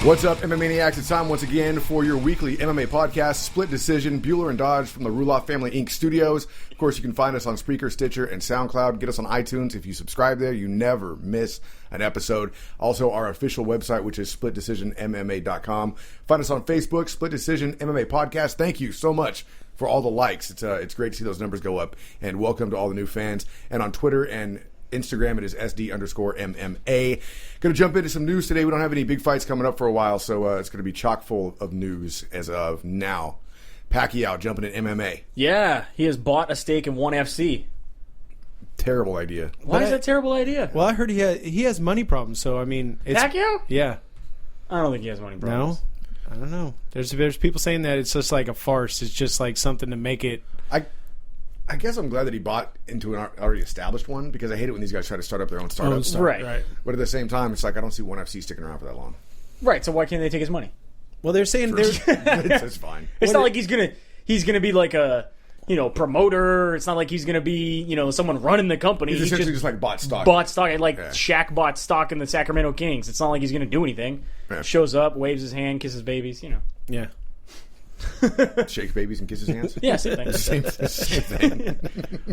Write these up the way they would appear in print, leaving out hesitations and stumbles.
What's up, MMA Maniacs? It's time once again for your weekly MMA podcast, Split Decision, Bueller and Dodge from the Ruloff Family Inc. studios. Of course, you can find us on Spreaker, Stitcher, and SoundCloud. Get us on iTunes. If you subscribe there, you never miss an episode. Also, our official website, which is splitdecisionmma.com. Find us on Facebook, Split Decision MMA Podcast. Thank you so much for all the likes. It's great to see those numbers go up. And welcome to all the new fans. And on Twitter and Instagram, it is SD_MMA. Going to jump into some news today. We don't have any big fights coming up for a while, so it's going to be chock full of news as of now. Pacquiao jumping in MMA. Yeah, he has bought a stake in ONE FC. Terrible idea. Why is that a terrible idea? Well, I heard he has money problems, so I mean... Pacquiao? Yeah. I don't think he has money problems. No? I don't know. There's people saying that it's just like a farce. It's just like something to make it... I guess I'm glad that he bought into an already established one, because I hate it when these guys try to start up their own startups. Right. But at the same time, it's like I don't see ONE FC sticking around for that long. Right, so why can't they take his money? Well, they're saying it's fine. It's not like he's gonna be like a promoter. It's not like he's gonna be someone running the company. He's essentially just like bought stock. Shaq bought stock in the Sacramento Kings. It's not like he's gonna do anything. Yeah. Shows up, waves his hand, kisses babies. Yeah. Shakes babies and kisses hands? Yeah, same thing. same thing.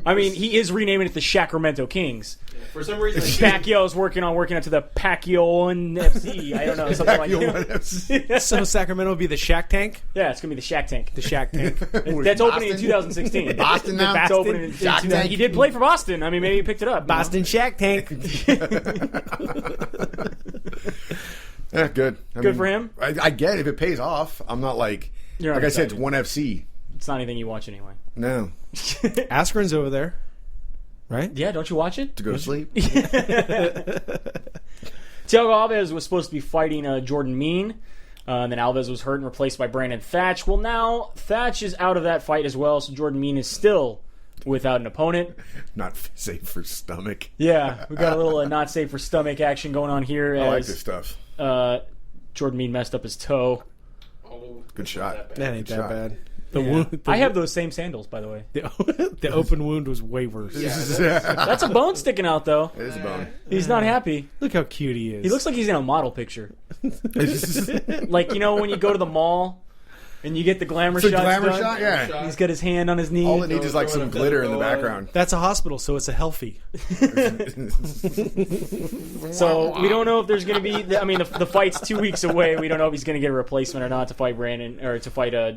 I mean, he is renaming it the Sacramento Kings. Yeah, for some reason, Pacquiao's working up to the Pacquiao FC. I don't know, something like that. So Sacramento will be the Shack Tank? Yeah, it's going to be the Shack Tank. The Shack Tank. That's opening in 2016. Boston now? That's opening in 2016. He did play for Boston. I mean, maybe he picked it up. Boston Shack Tank. Yeah, good. Good for him. I get it. If it pays off, I'm not like... Like I said, it's ONE FC. It's not anything you watch anyway. No. Askren's over there, right? Yeah, don't you watch it? To go to sleep? Thiago Alves was supposed to be fighting Jordan Mein. And then Alves was hurt and replaced by Brandon Thatch. Well, now Thatch is out of that fight as well, so Jordan Mein is still without an opponent. Not safe for stomach. Yeah, we got a little not safe for stomach action going on here. I like this stuff. Jordan Mein messed up his toe. Good shot. That ain't that bad. I have those same sandals, by the way. The open wound was way worse. Yeah, that's a bone sticking out, though. It is a bone. He's not happy. Look how cute he is. He looks like he's in a model picture. Like, when you go to the mall and you get the glamour It's a shots glamour done? shot? Yeah. He's got his hand on his knee. All it needs is like some glitter in the background. That's a hospital, so it's a healthy. So we don't know if there's going to be... the fight's 2 weeks away. We don't know if he's going to get a replacement or not to fight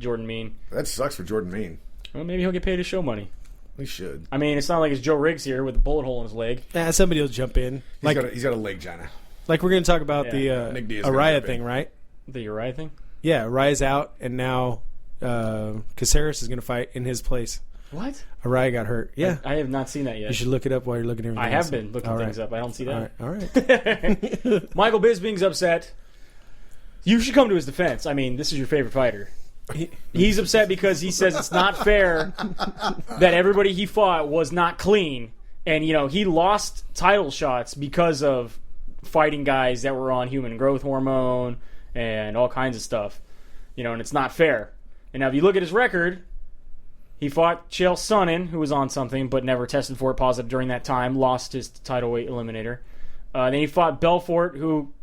Jordan Mein. That sucks for Jordan Mein. Well, maybe he'll get paid his show money. He should. I mean, it's not like it's Joe Riggs here with a bullet hole in his leg. Somebody will jump in. He's got a leg, Jana. Like we're going to talk about Nick Diaz the Araya thing, right? The Uriah thing? Yeah, Araya's out, and now Caceres is going to fight in his place. What? Araya got hurt. Yeah. I have not seen that yet. You should look it up while you're looking at everything. I have been looking things up. I don't see that. All right. Michael Bisping's upset. You should come to his defense. I mean, this is your favorite fighter. He's upset because he says it's not fair that everybody he fought was not clean. And, he lost title shots because of fighting guys that were on human growth hormone and all kinds of stuff. And it's not fair. And now if you look at his record, he fought Chael Sonnen, who was on something but never tested for it positive during that time, lost his title weight eliminator. Then he fought Belfort, who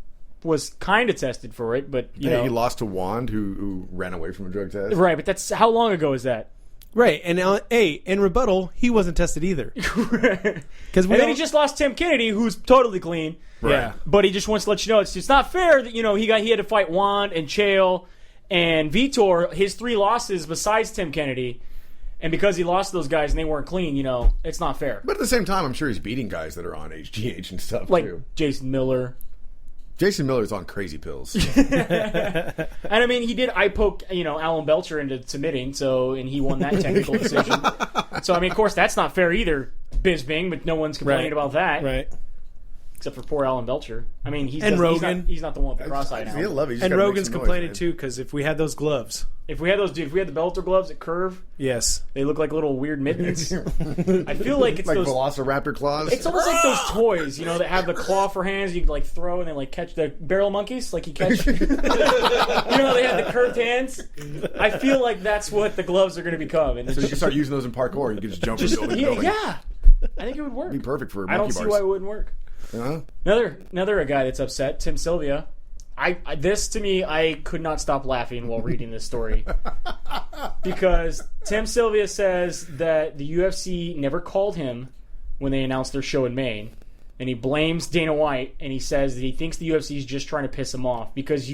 was kind of tested for it, but he lost to Wand, who ran away from a drug test. Right, but that's how long ago is that? Right, and in rebuttal, he wasn't tested either. And then he just lost Tim Kennedy, who's totally clean. Right. Yeah, but he just wants to let you know it's not fair that he had to fight Wand and Chael and Vitor, his 3 losses besides Tim Kennedy. And because he lost those guys and they weren't clean, it's not fair. But at the same time, I'm sure he's beating guys that are on HGH and stuff, like too. Jason Miller. Jason Miller's on crazy pills. And I mean, he did eye poke, Alan Belcher into submitting, and he won that technical decision. So, I mean, of course, that's not fair either, Bisping, but no one's complaining about that. Right. Except for poor Alan Belcher. I mean, Rogan. He's not the one with the cross-eye now. He'll love it. And Rogan's complaining, too, because if we had those gloves... If we had the Bellator gloves that curve, yes, they look like little weird mittens. I feel like it's like those Velociraptor claws. It's almost like those toys, that have the claw for hands. You can throw and then catch the barrel monkeys. Like you catch, they have the curved hands. I feel like that's what the gloves are going to become. And so you can start using those in parkour. You can just jump from building to building. Yeah, I think it would work. It'd be perfect for monkey I don't see bars. why it wouldn't work. Uh-huh. Another guy that's upset, Tim Sylvia. This to me, I could not stop laughing while reading this story because Tim Sylvia says that the UFC never called him when they announced their show in Maine, and he blames Dana White, and he says that he thinks the UFC is just trying to piss him off because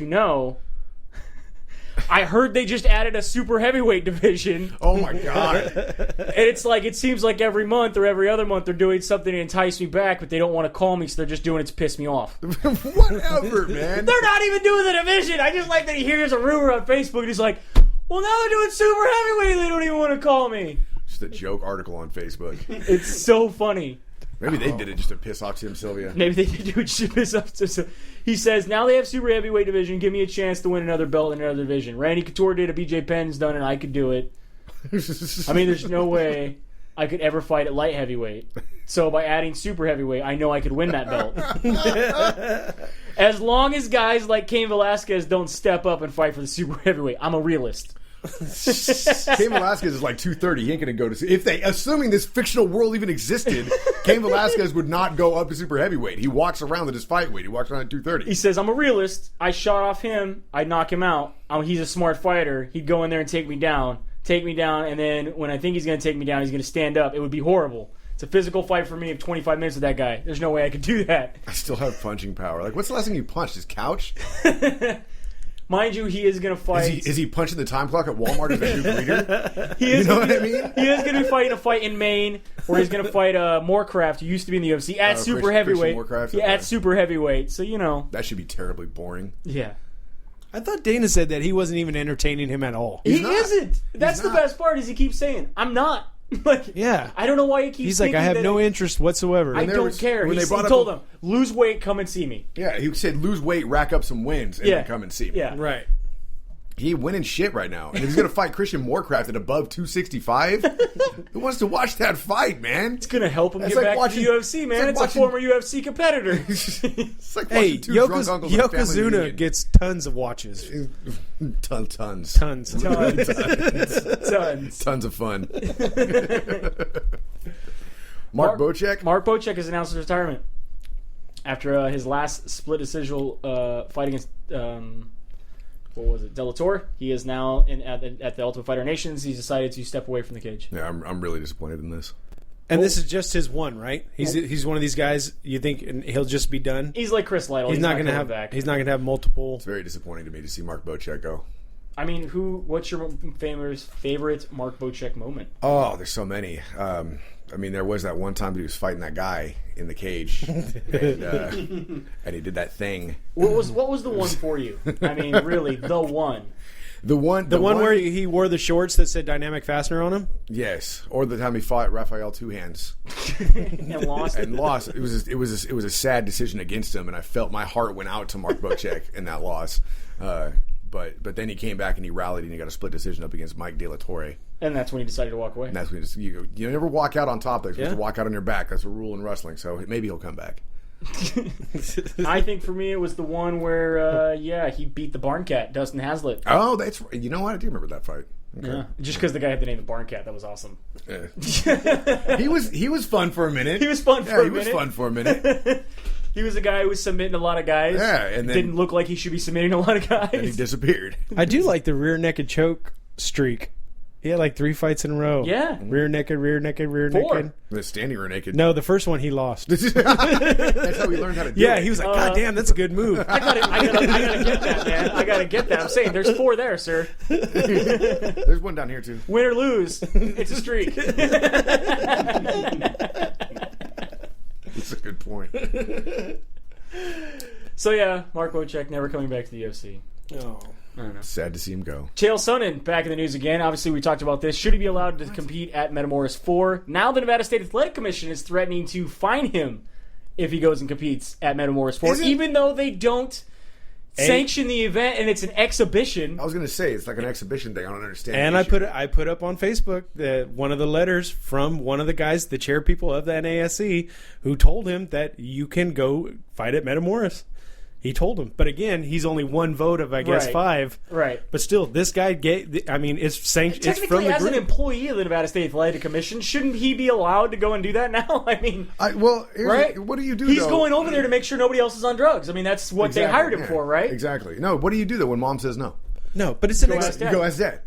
I heard they just added a super heavyweight division. Oh my god! And it's like it seems like every month or every other month they're doing something to entice me back, but they don't want to call me, so they're just doing it to piss me off. Whatever, man. They're not even doing the division. I just like that he hears a rumor on Facebook and he's like, well, now they're doing super heavyweight. They don't even want to call me. Just a joke article on Facebook. It's so funny. Maybe they did it just to piss off Tim Sylvia. Maybe they did do it to piss off. He says, now they have super heavyweight division. Give me a chance to win another belt in another division. Randy Couture did it. BJ Penn's done it. I could do it. I mean, there's no way I could ever fight at light heavyweight. So by adding super heavyweight, I know I could win that belt. As long as guys like Cain Velasquez don't step up and fight for the super heavyweight. I'm a realist. Cain Velasquez is like 230. He ain't gonna go to. Assuming this fictional world even existed, Cain Velasquez would not go up to super heavyweight. He walks around at his fight weight. He walks around at 230. He says, I'm a realist. I shot off him. I'd knock him out. He's a smart fighter. He'd go in there and take me down, and then when I think he's gonna take me down, he's gonna stand up. It would be horrible. It's a physical fight for me of 25 minutes with that guy. There's no way I could do that. I still have punching power. Like, what's the last thing you punched? His couch? Mind you, he is going to fight... Is he punching the time clock at Walmart as a new breeder? You know what I mean? He is going to be fighting a fight in Maine where he's going to fight Moorcraft, who used to be in the UFC, at super heavyweight. At super heavyweight. So, That should be terribly boring. Yeah. I thought Dana said that he wasn't even entertaining him at all. He isn't. That's the best part is he keeps saying, I'm not. Yeah. I don't know why he keeps He's like, I have no interest whatsoever. I don't care. He told him, lose weight, come and see me. Yeah, he said lose weight, rack up some wins, and then come and see me. Yeah. Right. He winning shit right now. And he's going to fight Christian Moorcraft at above 265. Who wants to watch that fight, man? It's going to help him get back to the UFC, man. It's a former UFC competitor. It's like watching two drunk uncles. Yokozuna gets tons of watches. Tons Tons of fun. Mark Bocek? Mark Bocek has announced his retirement after his last split decision fight against... what was it? Bellator. He is now at the Ultimate Fighter Nations. He's decided to step away from the cage. Yeah, I'm really disappointed in this. And this is just his one, right? He's one of these guys. You think he'll just be done? He's like Chris Lytle. He's not going to have back. He's not going to have multiple. It's very disappointing to me to see Mark Bocek go. I mean, what's your favorite Mark Bocek moment? Oh, there's so many. I mean, there was that one time he was fighting that guy in the cage, and he did that thing. What was the one for you? I mean, really, the one. The one where he wore the shorts that said dynamic fastener on him? Yes. Or the time he fought Rafael Two Hands. And lost. It was a sad decision against him, and I felt my heart went out to Mark Bocek in that loss. But then he came back and he rallied and he got a split decision up against Mike De La Torre. And that's when he decided to walk away. And that's when you never walk out on top. You're supposed to walk out on your back. That's a rule in wrestling. So maybe he'll come back. I think for me it was the one where he beat the Barn Cat, Dustin Haslett. Oh, that's you know what? I do remember that fight. Okay. Yeah, just because the guy had the name the Barn Cat, that was awesome. Yeah. He was fun for a minute. He was fun for a minute. He was a guy who was submitting a lot of guys. Yeah, and then didn't look like he should be submitting a lot of guys. And he disappeared. I do like the rear naked choke streak. He had like 3 fights in a row. Yeah. Rear naked, rear naked, rear 4. naked. The standing rear naked. No, the first one he lost. That's how he learned how to do it. Yeah, he was like, God damn, that's a good move. I gotta get that, man. I gotta get that. I'm saying there's 4 there, sir. There's one down here too. Win or lose, it's a streak. That's a good point. So yeah, Mark Bocek never coming back to the UFC. Oh. I don't know. Sad to see him go. Chael Sonnen back in the news again. Obviously, we talked about this. Should he be allowed to compete at Metamoris 4? Now the Nevada State Athletic Commission is threatening to fine him if he goes and competes at Metamoris 4, even though they don't sanction the event and it's an exhibition. I was going to say, it's like an exhibition thing. I don't understand. And I put up on Facebook one of the letters from one of the guys, the chair people of the NASC, who told him that you can go fight at Metamoris. He told him. But again, he's only one vote of, I guess, Right. 5. Right. But still, this guy gave... I mean, it's sanctioned. It's from Technically, the as an group. employee of the Nevada State Athletic Commission, shouldn't he be allowed to go and do that now? I mean, Right? What do you do? he's though? going over there to make sure nobody else is on drugs. I mean, that's what they hired him for, right? Exactly. No, what do you do though when mom says no? No, but it's an... ask Dad. You go ask Dad.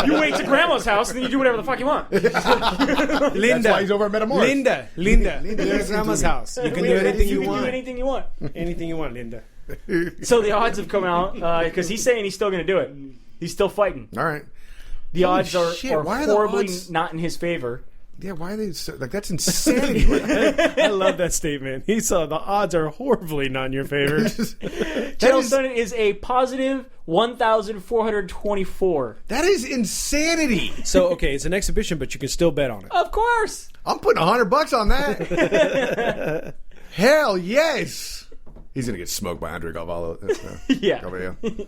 You wait to grandma's house and then you do whatever the fuck you want. Linda. That's why he's over at Metamorph. Linda. Linda, You're at listen to grandma's me. house. You can We- do anything you can want. do anything you want. Anything you want, Linda. So the odds have come out because he's saying he's still going to do it. He's still fighting. All right. The Holy odds are, shit, are why are the horribly odds- not in his favor. Yeah, why are they so, like that's insanity? I love that statement. He saw the odds are horribly not in your favor. Chael Sonnen is a positive 1,424. That is insanity. So, okay, it's an exhibition, but you can still bet on it. Of course. I'm putting $100 on that. Hell yes. He's gonna get smoked by Andre Galvalo. Yeah. Galvalo.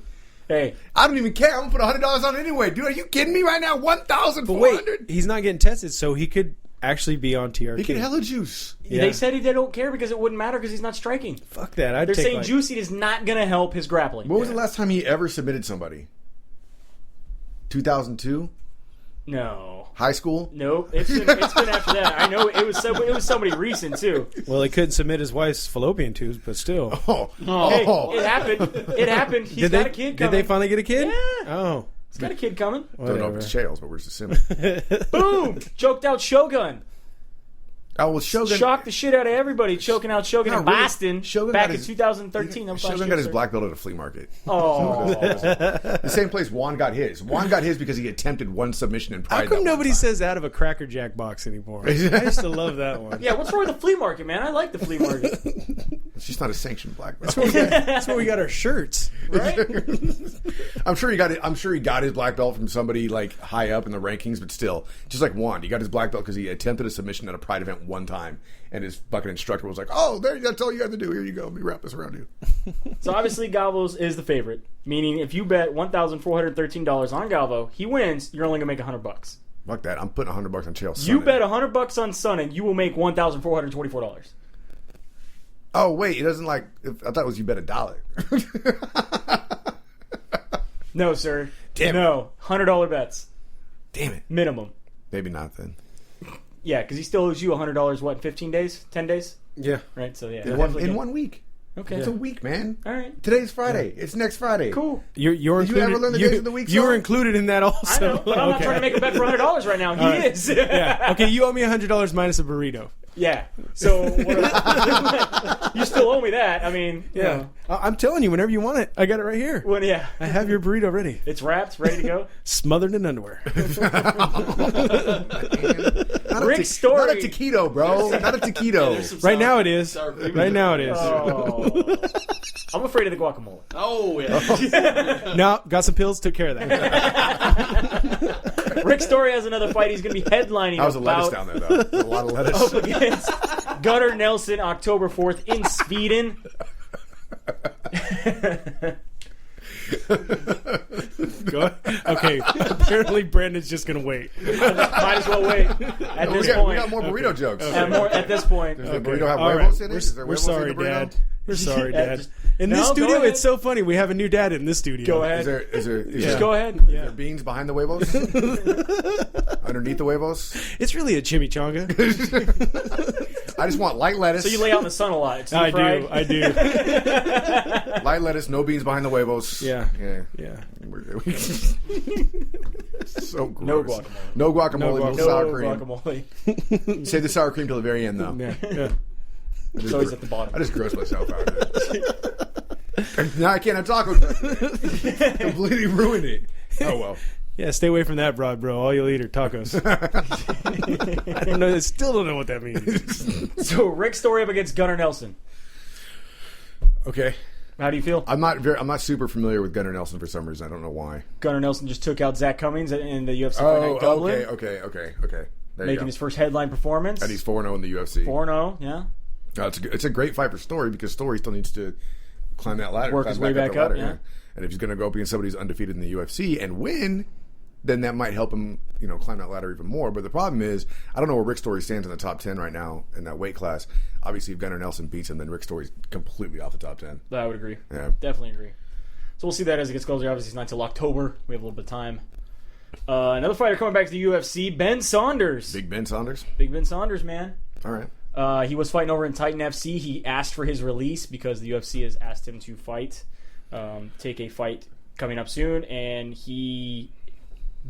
Hey, I don't even care. I'm gonna put $100 on it anyway, dude. Are you kidding me right now? But wait, 1,400. he's not getting tested, so he could actually be on TRQ. He can hella juice. Yeah. they said they don't care because it wouldn't matter because he's not striking. Fuck that. I'd They're take saying like, Juicy is not going to help his grappling. When was the last time he ever submitted somebody? 2002? No. High school? Nope. It's been after that. I know it was somebody recent too. Well, he couldn't submit his wife's fallopian tubes, but still. Oh. Hey, Oh. it happened. It happened. He's got a kid Did coming. they finally get a kid? Yeah. Oh. He's got a kid coming. Don't know if Whatever. it's Chaels, but we're just assuming. Boom! Choked out Shogun. Oh, well, Shogun. Shocked the shit out of everybody. Choking out Shogun No, in really. Boston Shogun back got in his- 2013. That was last Shogun year, got his sir. black belt at a flea market. Oh. The same place Juan got his. Juan got his because he attempted one submission in Pride. How come that nobody one time. says out of a Cracker Jack box anymore? I used to love that one. Yeah, what's wrong with the flea market, man? I like the flea market. It's just not a sanctioned black belt. That's where we got our shirts. Right? I'm sure he got it. I'm sure he got his black belt from somebody like high up in the rankings, but still, just like Juan, he got his black belt because he attempted a submission at a Pride event one time, and his fucking instructor was like, "Oh, that's all you have to do. Here you go. Let me wrap this around you." So obviously Galvo's is the favorite. Meaning if you bet $1,413 on Galvo, he wins, you're only going to make $100. Fuck that. I'm putting $100 on Chael Sonnen. You bet $100 on Sonnen, you will make $1,424. Oh wait, it doesn't like. I thought it was you bet $1. No, sir. Damn it. No. $100 bets. Damn it. Minimum. Maybe not then. Yeah, because he still owes you $100, what, in 15 days? 10 days? Yeah. Right, so yeah. In definitely get- 1 week. Okay. It's a week, man. All right. Today's Friday. It's next Friday. Cool. You're Did you included, ever learn the days of the week, You were song? included in that I also. know, but I'm not Okay. trying to make a bet for $100 right now. He is. Yeah. Okay, you owe me $100 minus a burrito. Yeah. So you still owe me that. I mean, you know, I'm telling you, whenever you want it, I got it right here. when yeah, I have your burrito ready, it's wrapped, ready to go. smothered in underwear. Not Rick's story. Not a taquito, bro. Not a taquito. Right now it is. Right now it is. Oh. I'm afraid of the guacamole. Oh, yeah. No, got some pills. Took care of that. Rick Story has another fight. He's going to be headlining That was a lettuce about down there, though. There's a lot of lettuce. up against Gunnar Nelson October 4th in Sweden. Go- okay. Apparently, Brandon's just gonna wait. Might as well wait at we this got point. more burrito jokes. At this point. Does the burrito have All huevos right. in it? Is there We're huevos in sorry, the burrito? Dad. We're sorry, Yeah, Dad. just- In No, this go studio, ahead. it's so funny. We have a new dad in this studio. Go ahead. Is there Just go ahead. Yeah. beans behind the huevos? Underneath the huevos? It's really a chimichanga. I just want light lettuce. So you lay out in the sun a lot. It's I deep-fried. do. I do. Light lettuce, no beans behind the huevos. Yeah. Yeah. Yeah. So gross. No guacamole. No guacamole, No no, guacamole. sour No cream. guacamole. Save the sour cream till the very end, though. Yeah. Yeah. It's always at the bottom. I just gross myself out. Now I can't have taco truck. Completely ruined it. Oh well. Yeah, stay away from that broad, bro. All you'll eat are tacos. I don't know. I still don't know what that means. So Rick Story up against Gunnar Nelson. Okay. How do you feel? I'm not super familiar with Gunnar Nelson for some reason. I don't know why. Gunnar Nelson just took out Zach Cummings in the UFC Fight Oh, Night Dublin, okay. There you making go. his first headline performance. And he's 4-0 in the UFC. 4-0, yeah. It's a great fight for Story because Story still needs to climb that ladder. Work climb his way back the up, ladder, yeah. And if he's going to go up against somebody who's undefeated in the UFC and win, then that might help him, climb that ladder even more. But the problem is, I don't know where Rick Story stands in the top 10 right now in that weight class. Obviously, if Gunnar Nelson beats him, then Rick Story's completely off the top 10. I would agree. Yeah. Definitely agree. So we'll see that as it gets closer. Obviously, it's not until October. We have a little bit of time. Another fighter coming back to the UFC, Ben Saunders. Big Ben Saunders? Big Ben Saunders, man. All right. He was fighting over in Titan FC. He asked for his release because the UFC has asked him to fight, take a fight coming up soon, and he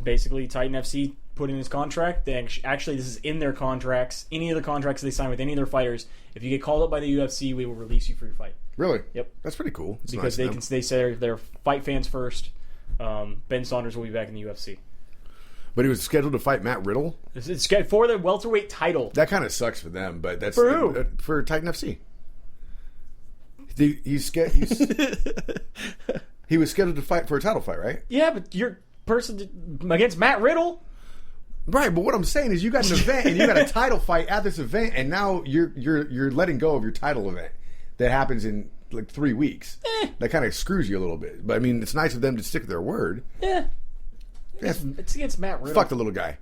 basically, Titan FC put in his contract. Actually, this is in their contracts. Any of the contracts they sign with any of their fighters, if you get called up by the UFC, we will release you for your fight. Really? Yep. That's pretty cool. That's because nice they say they're fight fans first. Ben Saunders will be back in the UFC. But he was scheduled to fight Matt Riddle? It's for the welterweight title. That kind of sucks for them, but that's... For who? For Titan FC. He was scheduled to fight for a title fight, right? Yeah, but you're person against Matt Riddle. Right, but what I'm saying is you got an event and you got a title fight at this event, and now you're letting go of your title event that happens in like 3 weeks. That kind of screws you a little bit. But I mean, it's nice of them to stick to their word. Yeah. It's against Matt Riddle. Fuck the little guy.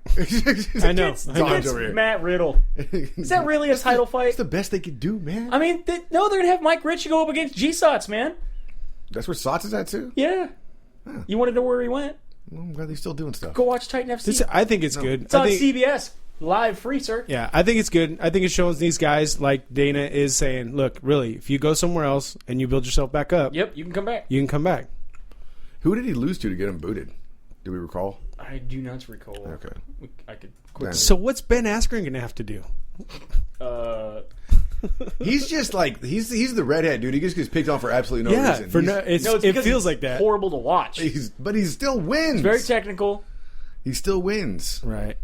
I know. It's against Matt Riddle. Is that really a title fight? It's the best they could do, man. I mean, they're going to have Mike Ritchie go up against G-Sots, man. That's where Sots is at, too? Yeah. Huh. You want to know where he went? Well, I'm glad he's still doing stuff. Go watch Titan FC. I think it's good. It's on CBS. Live, free, sir. Yeah, I think it's good. I think it shows these guys, like Dana is saying, look, really, if you go somewhere else and you build yourself back up... Yep, you can come back. You can come back. Who did he lose to get him booted? Do we recall? I do not recall. Okay. I could quickly. So what's Ben Askren going to have to do? He's just like he's the redhead dude. He just gets picked on for absolutely no reason. It feels like that. Horrible to watch. But he still wins. He's very technical. He still wins. Right.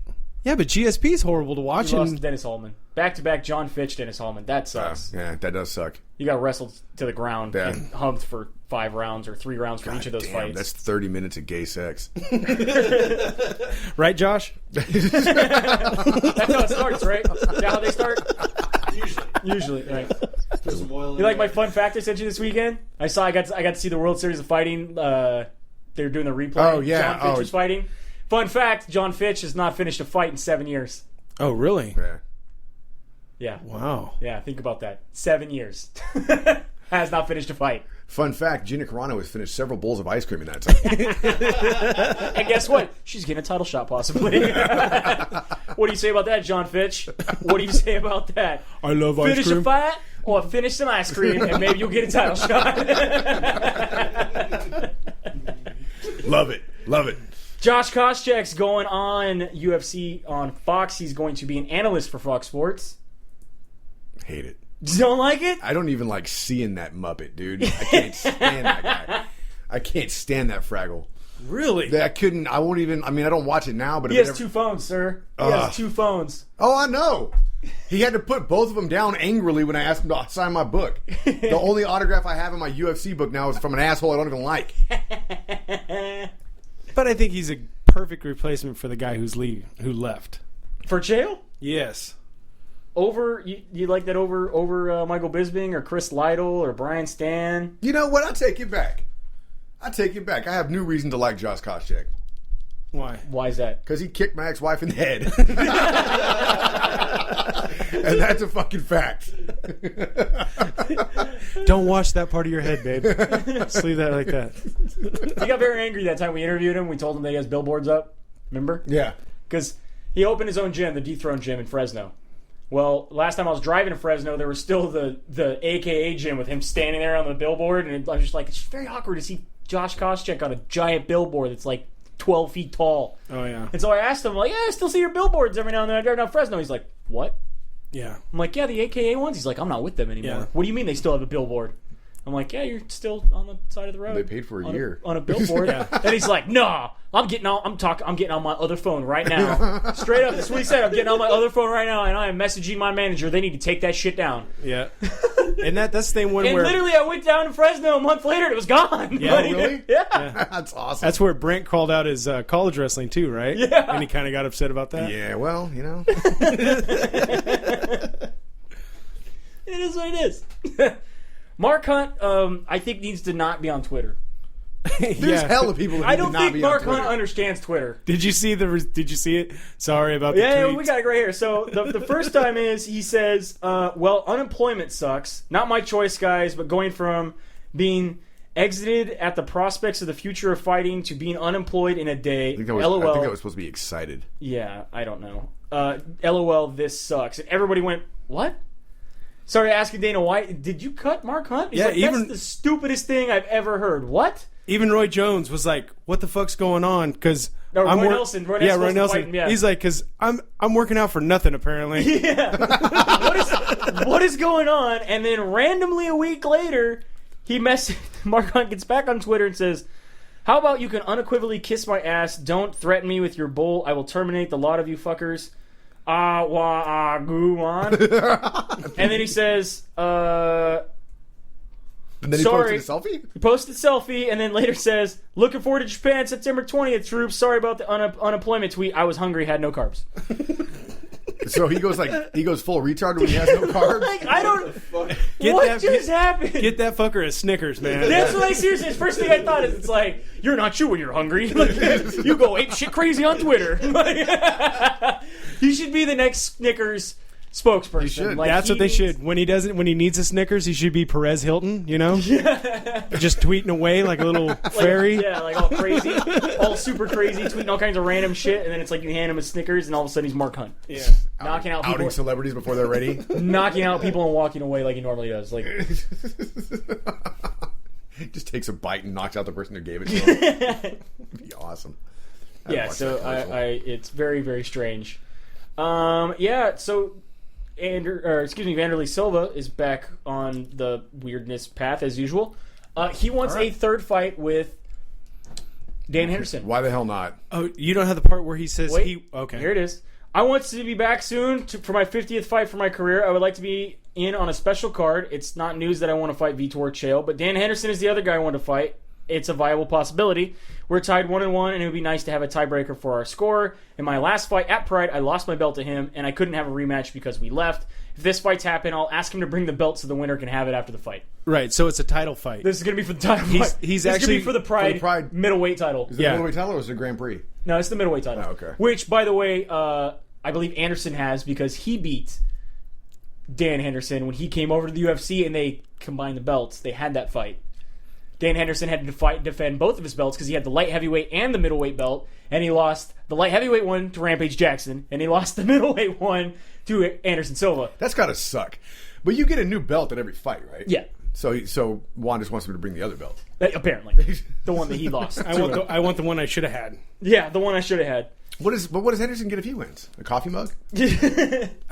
Yeah, but GSP is horrible to watch. He lost to Dennis Hallman. Back-to-back John Fitch, Dennis Hallman. That sucks. Yeah, that does suck. You got wrestled to the ground and humped for 5 rounds or 3 rounds for each of those fights. That's 30 minutes of gay sex. Right, Josh? That's how it starts, right? Is that how they start? Usually, right. You like my fun fact I sent you this weekend? I got to see the World Series of Fighting. They're doing the replay. Oh, yeah. John Fitch was fighting. Fun fact, John Fitch has not finished a fight in 7 years. Oh, really? Yeah. Yeah. Wow. Yeah, think about that. 7 years. Has not finished a fight. Fun fact, Gina Carano has finished several bowls of ice cream in that time. And guess what? She's getting a title shot, possibly. What do you say about that, John Fitch? What do you say about that? I love ice cream. Finish a fight or finish some ice cream, and maybe you'll get a title shot. Love it. Love it. Josh Koscheck's going on UFC on Fox. He's going to be an analyst for Fox Sports. Hate it. You don't like it? I don't even like seeing that Muppet, dude. I can't stand that guy. I can't stand that Fraggle. Really? I won't even, I don't watch it now, but... He has 2 phones, sir. He has 2 phones. Oh, I know. He had to put both of them down angrily when I asked him to sign my book. The only autograph I have in my UFC book now is from an asshole I don't even like. But I think he's a perfect replacement for the guy who left. For jail? Yes. Over you like that over Michael Bisping or Chris Lytle or Brian Stan? You know what? I take it back. I have new reason to like Josh Koscheck. Why? Why is that? Because he kicked my ex-wife in the head. And that's a fucking fact. Don't wash that part of your head, babe. Just leave that like that. He got very angry that time we interviewed him. We told him that he has billboards up. Remember? Yeah. Because he opened his own gym, the Dethrone Gym in Fresno. Well, last time I was driving to Fresno, there was still the AKA gym with him standing there on the billboard, and I was just like, it's very awkward to see Josh Koscheck on a giant billboard that's like 12 feet tall. Oh, yeah. And so I asked him, like, yeah, I still see your billboards every now and then I drive down Fresno. He's like, what? Yeah. I'm like, yeah, the AKA ones? He's like, I'm not with them anymore. Yeah. What do you mean they still have a billboard? I'm like, yeah, you're still on the side of the road. They paid for a year. On a billboard. Yeah. And he's like, nah, I'm getting on my other phone right now. Straight up, that's what he said. I'm getting on my other phone right now, and I am messaging my manager. They need to take that shit down. Yeah. And that's the thing And literally, I went down to Fresno a month later, and it was gone. Yeah, really? Yeah. That's awesome. That's where Brent called out his college wrestling too, right? Yeah. And he kind of got upset about that. Yeah, well, you know. It is what it is. Mark Hunt, I think, needs to not be on Twitter. There's hell of people that I do don't not think be Mark on Twitter. Hunt understands Twitter. Did you see it? Sorry about the Yeah, tweets. we got it right here. So the first time is he says, well, unemployment sucks. Not my choice, guys, but going from being exited at the prospects of the future of fighting to being unemployed in a day. I think that was supposed to be excited. Yeah, I don't know. LOL, this sucks. And everybody went, what? Started asking Dana White, did you cut Mark Hunt? He's Yeah, like, that's the stupidest thing I've ever heard. What? Even Roy Jones was like, "What the fuck's going on?" Because No, Roy Nelson. Roy Nelson. Fighting, yeah. He's like, "Because I'm working out for nothing apparently." Yeah. what is going on? And then randomly a week later, Mark Hunt gets back on Twitter and says, "How about you can unequivocally kiss my ass? Don't threaten me with your bull. I will terminate the lot of you fuckers." Go on. And then he says, And then he sorry. posted a selfie? He posted a selfie and then later says, looking forward to Japan September 20th, troops. Sorry about the unemployment tweet. I was hungry, had no carbs. So he goes full retard when he has no carbs? Like, I don't... Get what that- just happened? Get that fucker a Snickers, man. That's what I seriously... The first thing I thought is, it's like, you're not you when you're hungry. Like, you go ape shit crazy on Twitter. You should be the next Snickers spokesperson. You should. Like, That's what they should. When he needs a Snickers, he should be Perez Hilton, you know? Just tweeting away like a little fairy. Yeah, like all crazy. All super crazy, tweeting all kinds of random shit, and then it's like you hand him a Snickers, and all of a sudden he's Mark Hunt. Yeah. Knocking out Outing people. celebrities before they're ready. Knocking out people and walking away like he normally does. Like, Just takes a bite and knocks out the person who gave it to him. It'd be awesome. I'd yeah, watch so that commercial. it's very, very strange. Yeah, so Vanderlei Silva is back on the weirdness path as usual. He wants a third fight with Dan Henderson. Why the hell not? Oh, you don't have the part where he says Wait, okay. Here it is. I want to be back soon for my 50th fight for my career. I would like to be in on a special card. It's not news that I want to fight Vitor Chael, but Dan Henderson is the other guy I want to fight. It's a viable possibility. We're tied 1-1, and it would be nice to have a tiebreaker for our score. In my last fight at Pride, I lost my belt to him, and I couldn't have a rematch because we left. If this fight's happen, I'll ask him to bring the belt so the winner can have it after the fight. Right, so it's a title fight. This is going to be for the title fight. He's this is actually going to be for the Pride, middleweight title. Is it a middleweight title or is it a Grand Prix? No, it's the middleweight title. Oh, okay. Which, by the way, I believe Anderson has because he beat Dan Henderson when he came over to the UFC and they combined the belts. They had that fight. Dan Henderson had to defend both of his belts because he had the light heavyweight and the middleweight belt, and he lost the light heavyweight one to Rampage Jackson, and he lost the middleweight one to Anderson Silva. That's gotta suck. But you get a new belt at every fight, right? Yeah. So Juan just wants him to bring the other belt. Apparently. The one that he lost. I want the one I should have had. Yeah, the one I should have had. What does Henderson get if he wins? A coffee mug?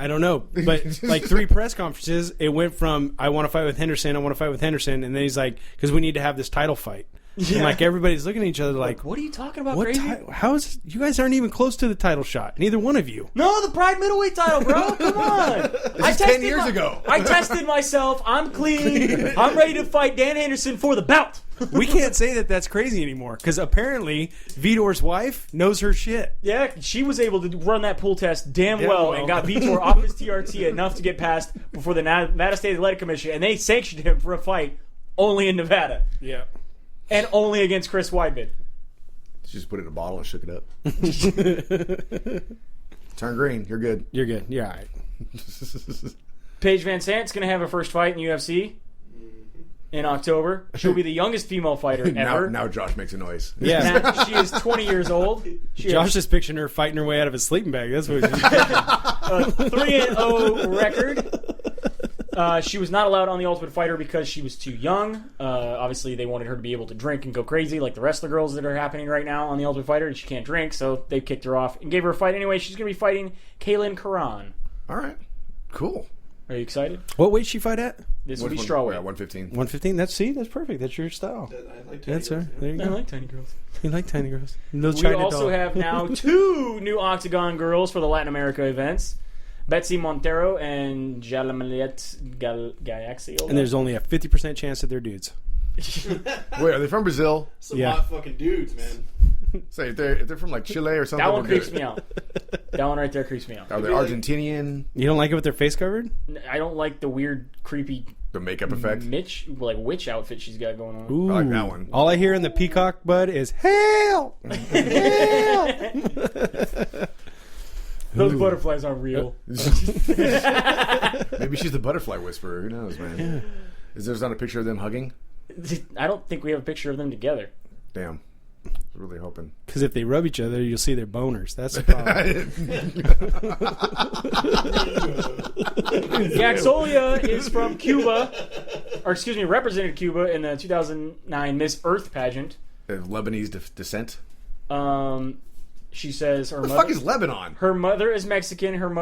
I don't know. But like 3 press conferences, it went from I want to fight with Henderson, and then he's like, because we need to have this title fight. Yeah. And like everybody's looking at each other like, What are you talking about, what crazy? how is you guys aren't even close to the title shot. Neither one of you. No, the Pride middleweight title, bro. Come on. This is 10 years ago. I tested myself. I'm clean. I'm ready to fight Dan Henderson for the belt. We can't say that that's crazy anymore because apparently Vitor's wife knows her shit. Yeah, she was able to run that pool test damn Damn well well. and got Vitor off his TRT enough to get past before the Nevada State Athletic Commission, and they sanctioned him for a fight only in Nevada Yeah. and only against Chris Weidman. Just put it in a bottle and shook it up. Turn green. You're good. You're good. You're all right. Paige Van Zant's going to have her first fight in UFC in October. She'll be the youngest female fighter ever. Now Josh makes a noise. Yeah. Now, she is 20 years old. She Josh has is picturing her fighting her way out of a sleeping bag. That's what she's a 3-0 record. She was not allowed on The Ultimate Fighter because she was too young. Obviously, they wanted her to be able to drink and go crazy like the rest of the girls that are happening right now on The Ultimate Fighter, and she can't drink, so they kicked her off and gave her a fight anyway. She's going to be fighting Kaylin Karan. All right. Cool. Are you excited? What weight she fight at? This will be Yeah, strawweight. 115. 115. That's perfect. That's your style. I like That's her. There you I go. like tiny girls. You like tiny girls. Little We China also doll. have now 2 new Octagon girls for the Latin America events. Betsy Montero and Jalamilet Gayaxio. And there's only a 50% chance that they're dudes. Wait, are they from Brazil? Some Yeah. hot fucking dudes, man. Say if they're from like Chile or something. that one we're creeps good. me out. That one right there creeps me out. Are they Argentinian? You don't like it with their face covered? I don't like the weird, creepy The makeup effect? witch outfit she's got going on. Ooh. I like that one. All I hear in the peacock bud is hail. Hail. Those butterflies aren't real. Maybe she's the butterfly whisperer. Who knows, man? Yeah. Is there's not a picture of them hugging? I don't think we have a picture of them together. Damn. I was really hoping. Because if they rub each other, you'll see their boners. That's the problem. Gaxolia is from Cuba, or excuse me, represented Cuba in the 2009 Miss Earth pageant. Lebanese descent? She says her What the mother, fuck is Lebanon? her mother is Mexican, her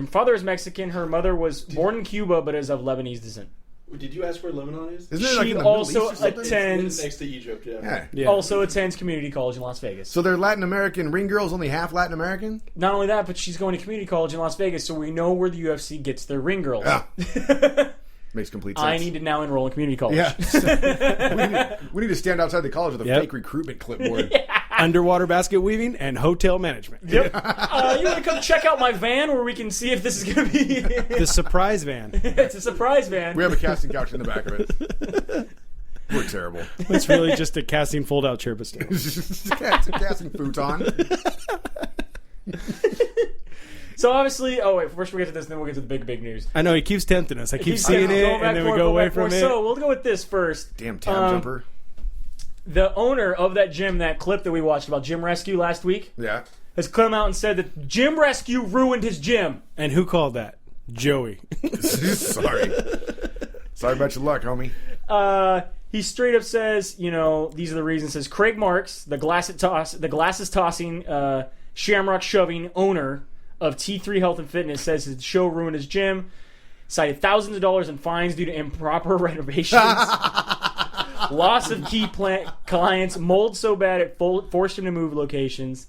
father is Mexican, her mother was born in Cuba but is of Lebanese descent. Did you ask where Lebanon is? Isn't it like She in the Middle also East or something? attends Next to Egypt, yeah. Yeah. Yeah. also attends community college in Las Vegas. So their Latin American ring girl's only half Latin American? Not only that, but she's going to community college in Las Vegas, so we know where the UFC gets their ring girls. Yeah. Makes complete sense. I need to now enroll in community college. Yeah. we need to stand outside the college with a Yep. fake recruitment clipboard. Underwater basket weaving and hotel management. Yep. You want to come check out my van where we can see if this is going to be... The surprise van. It's a surprise van. We have a casting couch in the back of it. We're terrible. It's really just a casting fold-out chair, but still. It's a casting futon. So obviously... Oh, wait. First we'll get to this, then we'll get to the big news. I know, he keeps tempting us. I keep Keep seeing it, going back and then we forth, go away back from forth. it. So we'll go with this first. Damn tab jumper. The owner of that gym, that clip that we watched about Gym Rescue last week, Yeah. has come out and said that Gym Rescue ruined his gym. And who called that? Joey. Sorry. Sorry about your luck, homie. He straight up says, these are the reasons. Says Craig Marks, the glasses tossing, shamrock shoving owner of T3 Health and Fitness, says his show ruined his gym. Cited thousands of dollars in fines due to improper renovations. Loss of key clients, mold so bad it forced him to move locations,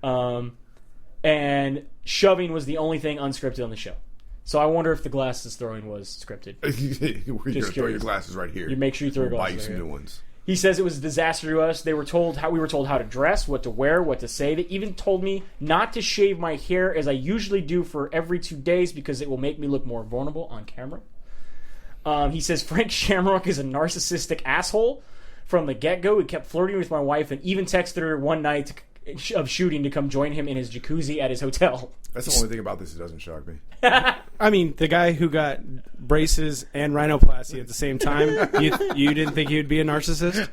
and shoving was the only thing unscripted on the show. So I wonder if the glasses throwing was scripted. You're going to throw your curious. glasses right here. You make sure you throw your We'll buy glasses you some right new ones. He says it was a disaster to us. We were told how to dress, what to wear, what to say. They even told me not to shave my hair as I usually do for every 2 days because it will make me look more vulnerable on camera. He says Frank Shamrock is a narcissistic asshole from the get-go. He kept flirting with my wife and even texted her one night of shooting to come join him in his jacuzzi at his hotel. That's the only thing about this that doesn't shock me. I mean, the guy who got braces and rhinoplasty at the same time, you didn't think he would be a narcissist?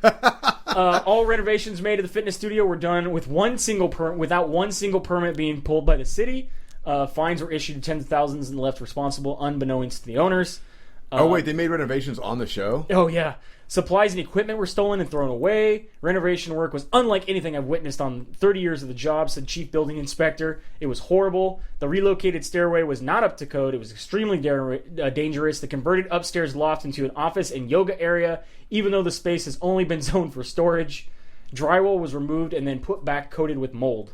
All renovations made at the fitness studio were done with without one single permit being pulled by the city. Fines were issued to tens of thousands and left responsible unbeknownst to the owners. Oh, wait, they made renovations on the show? Oh, yeah. Supplies and equipment were stolen and thrown away. Renovation work was unlike anything I've witnessed on 30 years of the job, said Chief Building Inspector. It was horrible. The relocated stairway was not up to code. It was extremely dangerous. The converted upstairs loft into an office and yoga area, even though the space has only been zoned for storage. Drywall was removed and then put back coated with mold.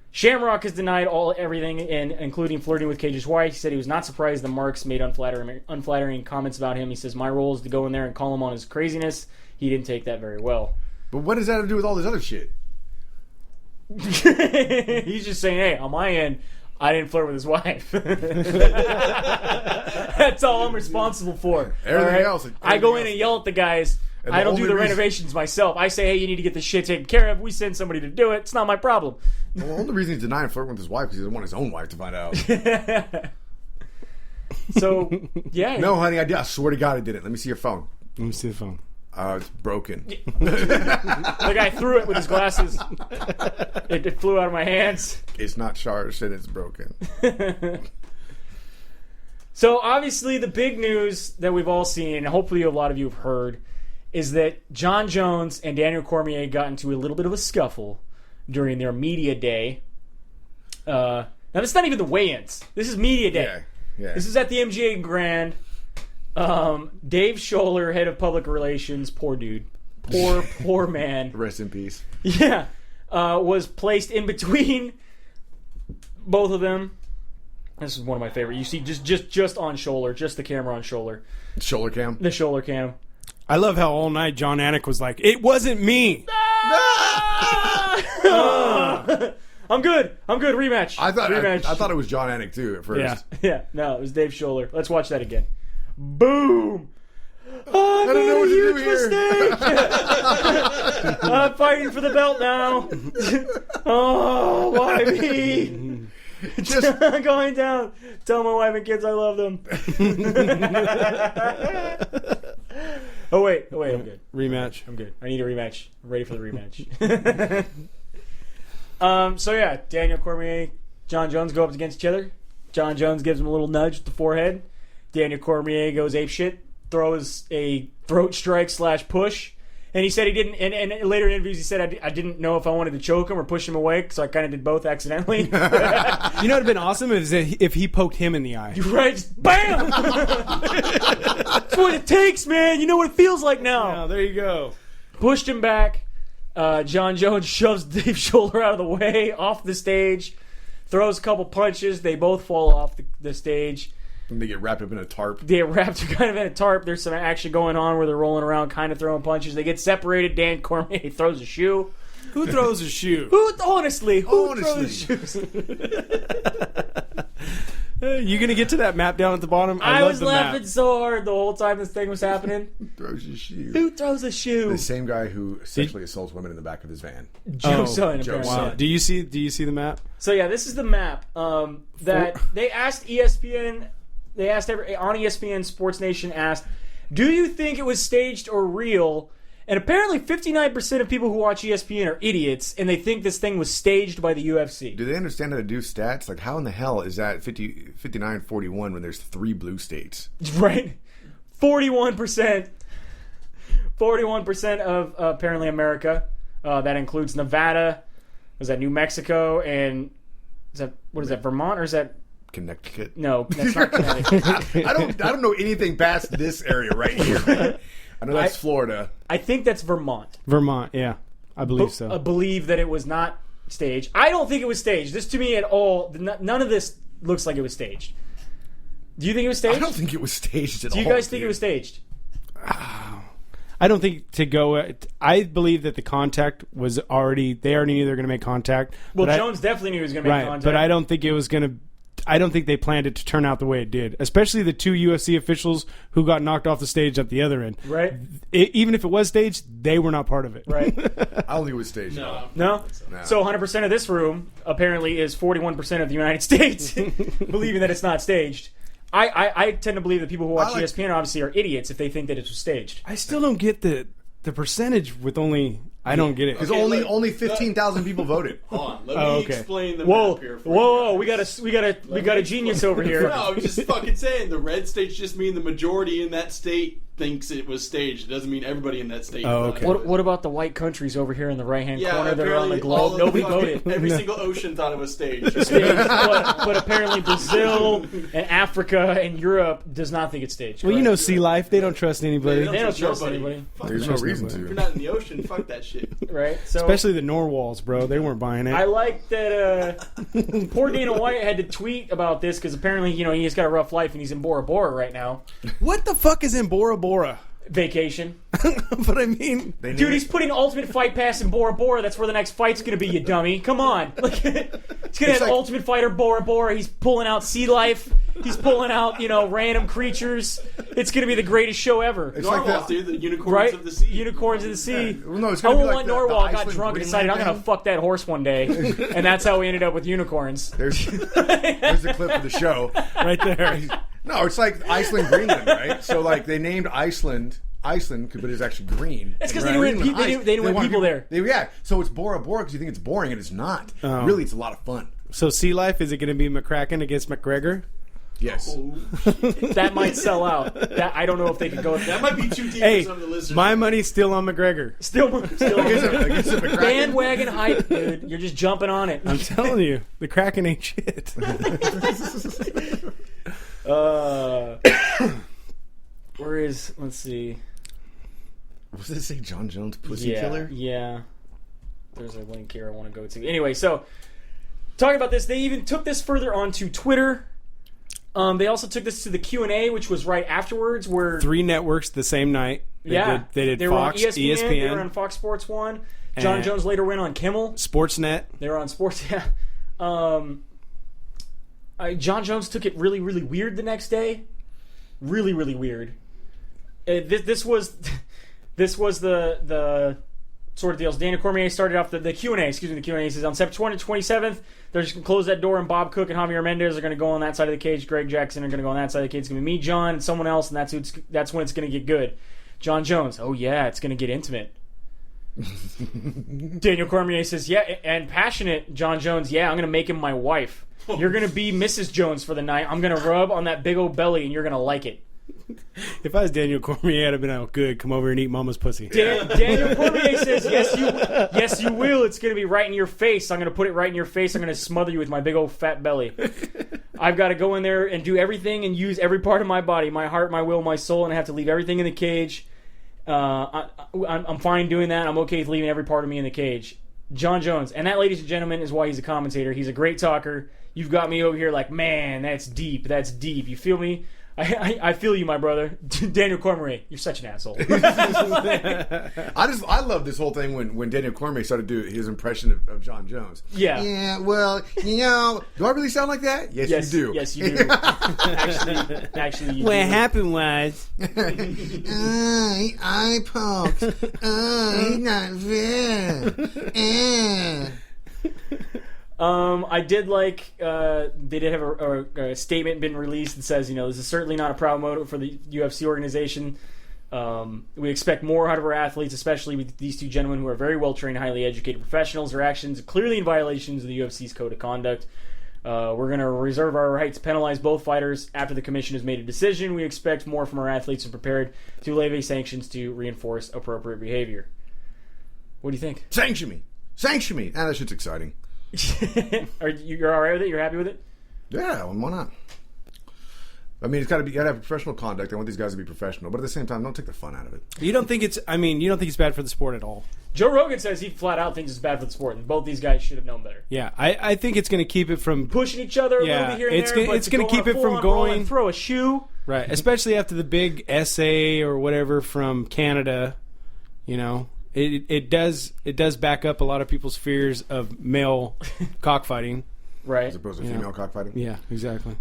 Shamrock has denied everything, including flirting with Cage's wife. He said he was not surprised the Marks made unflattering comments about him. He says, my role is to go in there and call him on his craziness. He didn't take that very well. But what does that have to do with all this other shit? He's just saying, hey, on my end, I didn't flirt with his wife. That's all I'm responsible for. Everything else. I go in and yell at the guys. And I don't the do the only renovations myself. I say, hey, you need to get this shit taken care of. We send somebody to do it. It's not my problem. Well, the only reason he's denying flirting with his wife is he doesn't want his own wife to find out. So, yeah. No, honey, I swear to God I did it. Let me see your phone. Let me see the phone. It's broken. The guy threw it with his glasses. It flew out of my hands. It's not charged and it's broken. So, obviously, the big news that we've all seen, and hopefully a lot of you have heard, is that John Jones and Daniel Cormier got into a little bit of a scuffle during their media day. Now, that's not even the weigh-ins. This is media day. Yeah. This is at the MGA Grand. Dave Scholler, head of public relations, poor dude. Poor man. Rest in peace. Yeah. Was placed in between both of them. This is one of my favorite. You see just on Scholler, just the camera on Scholler. Shoulder cam. The Scholler cam. I love how all night John Anik was like, it wasn't me. I'm good. Rematch. I thought Rematch. I thought it was John Anik too at first. Yeah. Yeah, no, it was Dave Scholler. Let's watch that again. Boom! Oh, I don't know what to do here. I'm fighting for the belt now. Oh, why me? Just Going down. Tell my wife and kids I love them. Oh wait, I'm good. Rematch. I'm good. I need a rematch. I'm ready for the rematch. So yeah, Daniel Cormier, John Jones go up against each other. John Jones gives him a little nudge with the forehead. Daniel Cormier goes apeshit, throws a throat strike / push. And he said he didn't. And later in interviews, he said I didn't know if I wanted to choke him or push him away, so I kind of did both accidentally. You know what would have been awesome is if he poked him in the eye. Right? Just bam! That's what it takes, man. You know what it feels like now. Oh, there you go. Pushed him back. John Jones shoves Dave Scholler out of the way, off the stage, throws a couple punches. They both fall off the stage. and they get wrapped up in a tarp. They get wrapped kind of in a tarp. There's some action going on where they're rolling around, kind of throwing punches. They get separated. Dan Cormier throws a shoe. Who throws a shoe? Who throws shoes? You gonna get to that map down at the bottom? I love was the laughing map. so hard the whole time this thing was happening. Throws his shoe. Who throws a shoe? The same guy who sexually assaults women in the back of his van. Joe Son, Joe apparently. Son. Wow. Do you see the map? So yeah, this is the map that they asked ESPN. They asked on ESPN. Sports Nation asked, "Do you think it was staged or real?" And apparently, 59% of people who watch ESPN are idiots, and they think this thing was staged by the UFC. Do they understand how to do stats? Like, how in the hell is that 59-41 when there's 3 blue states? Right, 41%. 41% of apparently America. That includes Nevada. Was that New Mexico? And is that Vermont or is that? Connecticut? No, that's not Connecticut. I don't know anything past this area right here. I know that's Florida. I think that's Vermont. Vermont, yeah. I believe so. I believe that it was not staged. I don't think it was staged. This to me at all, none of this looks like it was staged. Do you think it was staged? I don't think it was staged at all. Do you guys think it was staged? I don't think to go. I believe that the contact was already. They already knew they were going to make contact. Well, Jones definitely knew he was going to make contact. But I don't think it was going to. I don't think they planned it to turn out the way it did. Especially the 2 UFC officials who got knocked off the stage at the other end. Right. Even if it was staged, they were not part of it. Right. I don't think it was staged. No. No. So 100% of this room apparently is 41% of the United States believing that it's not staged. I tend to believe that people who watch ESPN obviously are idiots if they think that it was staged. I still don't get the percentage with only. I don't get it Because only 15,000 people voted. Hold on, let me explain the Whoa, map here. whoa! We got a genius over here. No, I'm just fucking saying the red states just mean the majority in that state thinks it was staged. It doesn't mean everybody in that state. Okay. What about the white countries over here in the right-hand Yeah, corner that are on the all globe? of Nobody fucking- voted. Every single ocean thought it was staged. but apparently Brazil and Africa and Europe does not think it's staged. Well, you know, correct? Sea Life. They don't trust anybody. They don't trust nobody. anybody, There's no reason If you're to. not in the ocean, fuck that shit. right? So Especially the Norwals, bro. They weren't buying it. I like that. Poor Dana White had to tweet about this because apparently, he's got a rough life and he's in Bora Bora right now, What the fuck is in Bora Bora? vacation. But I mean, Dude, he's putting Ultimate Fight Pass in Bora Bora. That's where the next fight's going to be, you dummy. Come on. It's going to have like- Ultimate Fighter Bora Bora. He's pulling out sea life. He's pulling out, random creatures. It's going to be the greatest show ever. It's like Narwhals, that. dude, the unicorns Right? of the sea. Unicorns of the sea. Well, no, it's I gonna be won't like let Norwal got Iceland drunk and Greenland decided I'm going to thing. fuck that horse one day. And that's how we ended up with unicorns. There's the clip of the show. right there. No, it's like Iceland, Greenland, right? So, like, they named Iceland, but it's actually green. That's 'cause Right. they didn't want Greenland, they didn't want want people there. Yeah, so it's Bora Bora because you think it's boring and it's not. Really, it's a lot of fun. So Sea Life, is it going to be McCracken against McGregor? Yes. That might sell out. I don't know if they can go. That might be too deep Hey, for some of the listeners. my money's still on McGregor. Still Against the McCracken. bandwagon hype, dude. You're just jumping on it. I'm telling you, the Kraken ain't shit. Where is? Let's see. What does it say? John Jones, pussy killer? Yeah. There's a link here I want to go to. Anyway, so talking about this, they even took this further onto Twitter. They also took this to the Q&A, which was right afterwards, where 3 networks the same night. They did they were on Fox, ESPN, they ESPN. were on Fox Sports 1. John Jones later went on Kimmel. Sportsnet. They were on Sports. Yeah. John Jones took it really, really weird the next day. Really, really weird. This was the sort of deals. Daniel Cormier started off the Q&A. Excuse me, the Q&A. He says on September 27th, they're just going to close that door, and Bob Cook and Javier Mendez are going to go on that side of the cage. Greg Jackson are going to go on that side of the cage. It's going to be me, John, and someone else, and that's when it's going to get good. John Jones, oh yeah, it's going to get intimate. Daniel Cormier says, yeah, and passionate. John Jones, yeah, I'm going to make him my wife. You're going to be Mrs. Jones for the night. I'm going to rub on that big old belly, and you're going to like it. If I was Daniel Cormier, I'd have been out good. Come over and eat mama's pussy. Daniel Cormier says, yes, you will. It's going to be right in your face. I'm going to put it right in your face. I'm going to smother you with my big old fat belly. I've got to go in there and do everything and use every part of my body, my heart, my will, my soul, and I have to leave everything in the cage. I'm fine doing that. I'm okay with leaving every part of me in the cage. John Jones. And that, ladies and gentlemen, is why he's a commentator. He's a great talker. You've got me over here like, man, that's deep. That's deep. You feel me? I feel you, my brother. Daniel Cormier, you're such an asshole. I love this whole thing when Daniel Cormier started doing his impression of John Jones. Yeah. Yeah, well, do I really sound like that? Yes, you do. Yes, you do. Actually, you do. What happened was... eye pokes. He's not fair. I did like they did have a statement been released that says, this is certainly not a proud moment for the UFC organization. We expect more out of our athletes, especially with these two gentlemen who are very well trained, highly educated professionals. Their actions are clearly in violations of the UFC's code of conduct. We're going to reserve our right to penalize both fighters after the commission has made a decision. We expect more from our athletes and prepared to levy sanctions to reinforce appropriate behavior. What do you think? Sanction me. That shit's exciting. You're all right with it? You're happy with it? Yeah, why not? I mean, you got to have professional conduct. I want these guys to be professional, but at the same time, don't take the fun out of it. You don't think it's bad for the sport at all? Joe Rogan says he flat out thinks it's bad for the sport, and both these guys should have known better. Yeah, I think it's going to keep it from pushing each other a little bit here and there. It's going to keep it from going. Throw a shoe, right? Especially after the big essay or whatever from Canada, It does back up a lot of people's fears of male cockfighting, right? As opposed to female cockfighting. Yeah, exactly.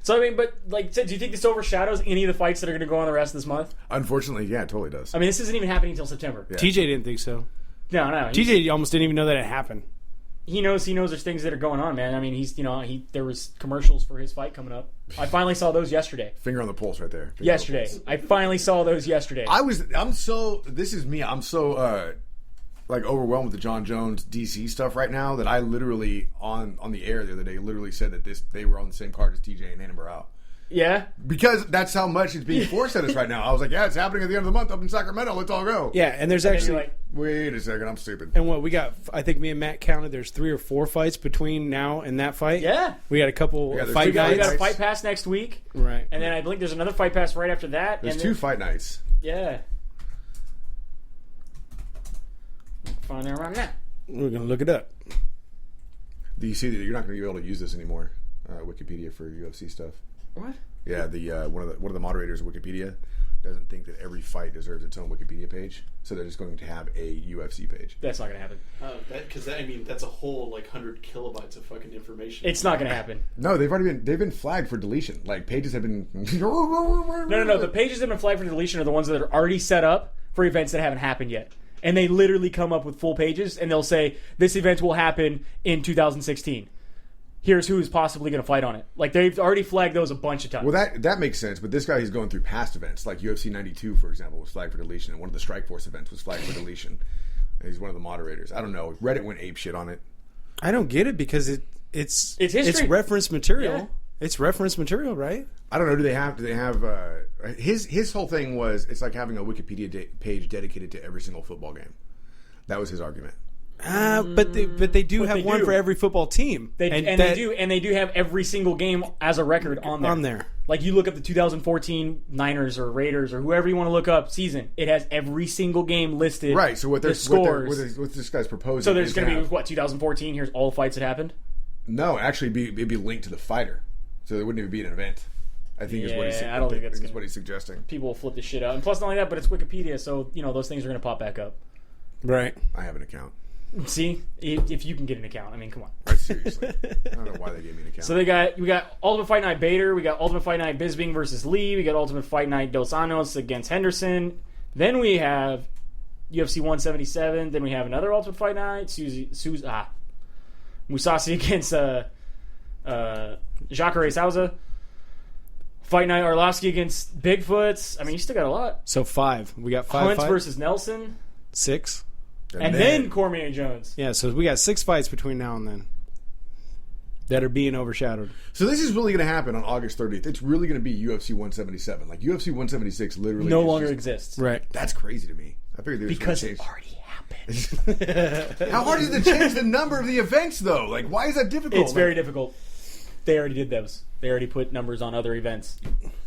So I mean, but do you think this overshadows any of the fights that are going to go on the rest of this month? Unfortunately, yeah, it totally does. I mean, this isn't even happening until September. Yeah. TJ didn't think so. No. TJ almost didn't even know that it happened. He knows there's things that are going on, man. I mean, there was commercials for his fight coming up. I finally saw those yesterday. Finger on the pulse right there. Yesterday. I finally saw those yesterday. This is me. I'm so overwhelmed with the John Jones DC stuff right now that I literally on the air the other day literally said that they were on the same card as TJ and Anna Barao. Yeah? Because that's how much it's being forced at us right now. I was like, yeah, it's happening at the end of the month up in Sacramento. Let's all go. Yeah, and there's actually... Wait a second, I'm stupid. And what we got, I think me and Matt counted, there's 3 or 4 fights between now and that fight. Yeah. We got a couple fight nights. We got a fight pass next week. Right. And then I believe there's another fight pass right after that. There's 2 fight nights. Yeah. Find there right now. We're going to look it up. Do you see that you're not going to be able to use this anymore? Wikipedia for UFC stuff. What? Yeah, one of the moderators of Wikipedia doesn't think that every fight deserves its own Wikipedia page, so they're just going to have a UFC page. That's not going to happen. Because that's a whole 100 kilobytes of fucking information. It's not going to happen. No, they've been flagged for deletion. Like pages have been. No. The pages that have been flagged for deletion are the ones that are already set up for events that haven't happened yet. And they literally come up with full pages, and they'll say this event will happen in 2016. Here's who is possibly going to fight on it. Like, they've already flagged those a bunch of times. Well, that makes sense, but this guy, he's going through past events. Like UFC 92, for example, was flagged for deletion, and one of the Strikeforce events was flagged for deletion. And he's one of the moderators. I don't know. Reddit went apeshit on it. I don't get it because it's history. It's reference material. Yeah. It's reference material, right? I don't know. Do they have his whole thing was it's like having a Wikipedia page dedicated to every single football game. That was his argument. But they do have one for every football team. They do have every single game as a record on there. Like you look up the 2014 Niners or Raiders or whoever you want to look up season, it has every single game listed. Right. So what this guy's proposing. So there's going to be 2014. Here's all the fights that happened. No, actually, it'd be linked to the fighter, so it wouldn't even be an event. I think is what he's. I don't think that's what he's suggesting. People will flip this shit out. And plus, not only that, but it's Wikipedia, so those things are going to pop back up. Right. I have an account. See, if you can get an account, I mean, come on. Right, seriously. I don't know why they gave me an account. So we got Ultimate Fight Night Bader, we got Ultimate Fight Night Bisping versus Lee, we got Ultimate Fight Night Dos Anjos against Henderson. Then we have UFC 177. Then we have another Ultimate Fight Night, Musasi against Jacare Souza. Fight Night Arlovsky against Bigfoot. I mean, you still got a lot. So 5. We got 5 Hunt fights. versus Nelson. 6. And then Cormier Jones. Yeah, so we got 6 fights between now and then that are being overshadowed. So this is really going to happen on August 30th. It's really going to be UFC 177. Like UFC 176 literally no longer exists. Right. That's crazy to me. I figured they were Because change. it already happened. How hard is it to change the number of the events, though? Like, why is that difficult? It's very difficult. They already did those. They already put numbers on other events.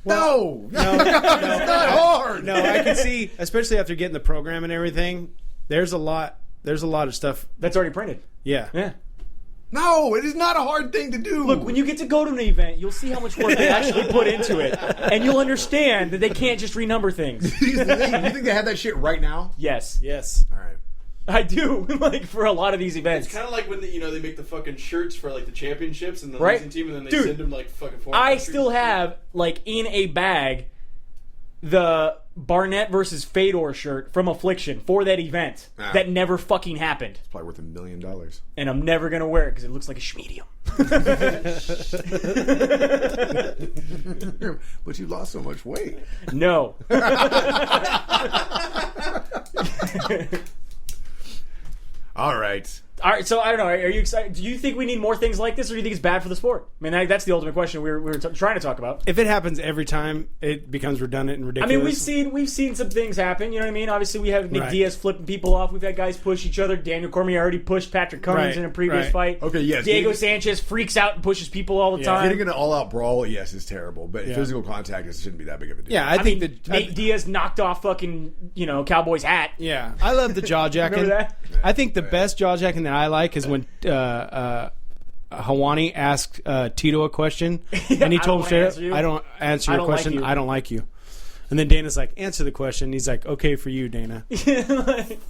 No, it's not hard. No, I can see, especially after getting the program and everything, there's a lot of stuff. That's already printed. Yeah. Yeah. No, it is not a hard thing to do. Look, when you get to go to an event, you'll see how much work they actually put into it. And you'll understand that they can't just renumber things. Here's the thing. You think they have that shit right now? Yes. Yes. All right. I do. Like, for a lot of these events. It's kind of like when they make the fucking shirts for like the championships and the Right. losing team, and then they Dude, send them like fucking foreign I countries. still have, like, in a bag, the Barnett versus Fedor shirt from Affliction for that event that never fucking happened. It's probably worth $1 million. And I'm never going to wear it because it looks like a schmedium. But you lost so much weight. No. All right. All right, so I don't know. Are you excited? Do you think we need more things like this, or do you think it's bad for the sport? I mean, that's the ultimate question we were trying to talk about. If it happens every time, it becomes redundant and I ridiculous. mean, we've seen some things happen. You know what I mean? Obviously, we have Nick Right. Diaz flipping people off. We've had guys push each other. Daniel Cormier already pushed Patrick Cummins Right, in a previous right. fight. Okay, yes. Diego Sanchez freaks out and pushes people all the time. Getting in an all-out brawl, yes, is terrible. But Yeah. physical contact shouldn't be that big of a deal. Yeah, I think mean, that Nate Diaz knocked off fucking Cowboy's hat. Yeah, I love the jaw jacking. Remember that? I think the best jaw jacking that I like is when Hawani asked Tito a question, and he I told him don't straight up, answer you. "I don't answer I your don't like question. you." I don't like you." And then Dana's like, "Answer the question." And he's like, "Okay for you, Dana." And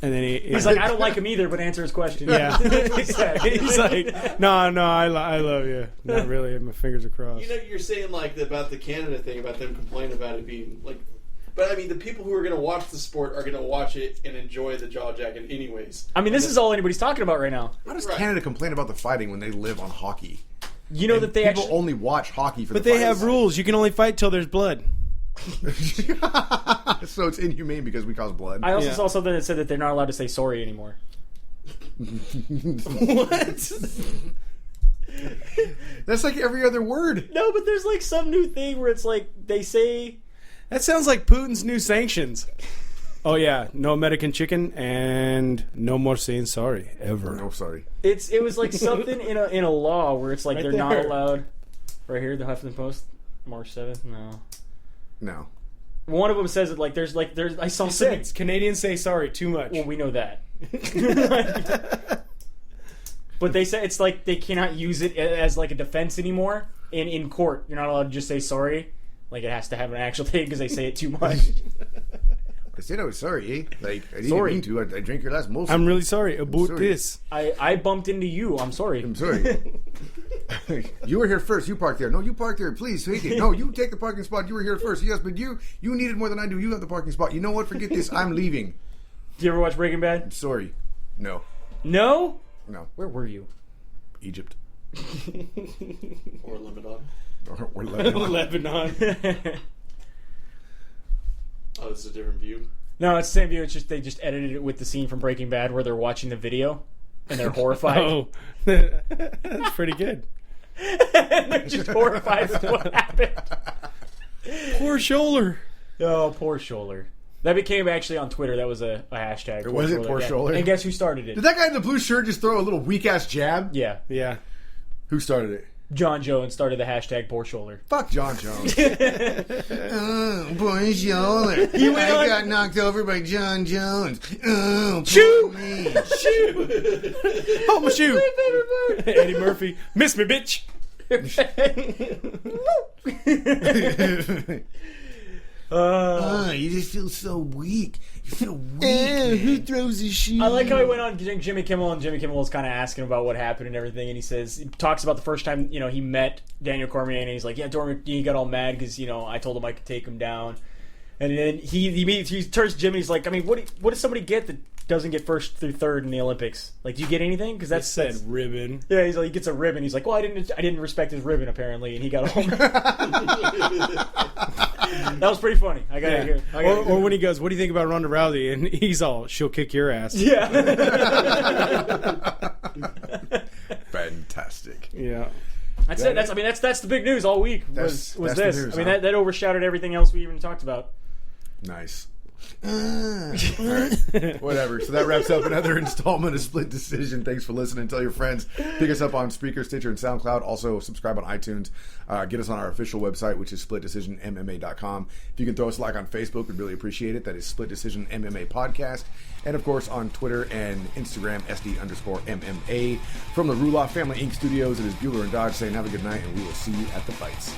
then He's like, I don't like him either, but answer his question. "Yeah." That's what he said. He's like, "No, I love you. Not really. My fingers are crossed." You know, you're saying like about the Canada thing about them complaining about it being like, but I mean, the people who are going to watch the sport are going to watch it and enjoy the jaw jacking anyways. I mean, this is all anybody's talking about right now. How does Right. Canada complain about the fighting when they live on hockey? You know And that they people actually... only watch hockey for But the they have fights. rules. You can only fight till there's blood. So it's inhumane because we cause blood. I also Yeah. saw something that said that they're not allowed to say sorry anymore. What? That's like every other word. No, but there's like some new thing where it's like they say... That sounds like Putin's new sanctions. Oh yeah, no American chicken and no more saying sorry ever. No, sorry. It was like something in a law where it's like Right they're not there. allowed... Right here, the Huffington Post, March 7th? No. No. One of them says it like there's I saw something... Canadians say sorry too much. Well, we know that. But they say it's like they cannot use it as like a defense anymore in court. You're not allowed to just say sorry. Like it has to have an actual thing because they say it too much. I said I was sorry, eh? Like, I didn't Sorry. mean to. I drank your last most. I'm really sorry about sorry. this. I bumped into you. I'm sorry. I'm sorry. You were here first. You parked there. No, you parked there. Please take it. No, you take the parking spot. You were here first. Yes, but you need it more than I do. You have the parking spot. You know what? Forget this. I'm leaving. Do you ever watch Breaking Bad? Sorry. No. No? No. Where were you? Egypt. Or Lebanon. Or Lebanon. Lebanon. Oh, this is a different view. No, it's the same view. It's just they just edited it with the scene from Breaking Bad where they're watching the video and they're horrified. Oh, that's pretty good. And they're just horrified with what happened. Poor shoulder. Oh, poor shoulder. That became actually on Twitter. That was a hashtag. It was it, poor shoulder? And guess who started it? Did that guy in the blue shirt just throw a little weak ass jab? Yeah. Yeah. Who started it? John Jones started the hashtag poor shoulder. Fuck John Jones. Oh, poor shoulder. went on- got knocked over by John Jones. Oh, Shoo! me. Shoot! Oh, my shoe. Eddie Murphy. Miss me, bitch. You just feel so weak. You feel weak. Who throws his shoe? I like how he went on Jimmy Kimmel, and Jimmy Kimmel was kind of asking about what happened and everything, and he talks about the first time he met Daniel Cormier, and he's like, yeah, he got all mad because I told him I could take him down, and then he turns to Jimmy, and he's like, I mean, what does somebody get that doesn't get first through third in the Olympics? Like, do you get anything? Because that's ribbon. Yeah, he's like, he gets a ribbon. He's like, well, I didn't respect his ribbon apparently, and he got all mad. That was pretty funny. I gotta hear. Or when he goes, "What do you think about Ronda Rousey?" and he's all, "She'll kick your ass." Yeah. Fantastic. Yeah. That's it. That's the big news all week. Was That's this? the news, I mean, huh? that overshadowed everything else we even talked about. Nice. All right. Whatever. So that wraps up another installment of Split Decision. Thanks for listening. Tell your friends. Pick us up on Spreaker, Stitcher, and SoundCloud. Also, subscribe on iTunes. Get us on our official website, which is splitdecisionmma.com. If you can throw us a like on Facebook, we'd really appreciate it. That is Split Decision MMA Podcast. And, of course, on Twitter and Instagram, SD_MMA. From the Ruloff Family Inc. Studios, it is Bueller and Dodge saying have a good night, and we will see you at the fights.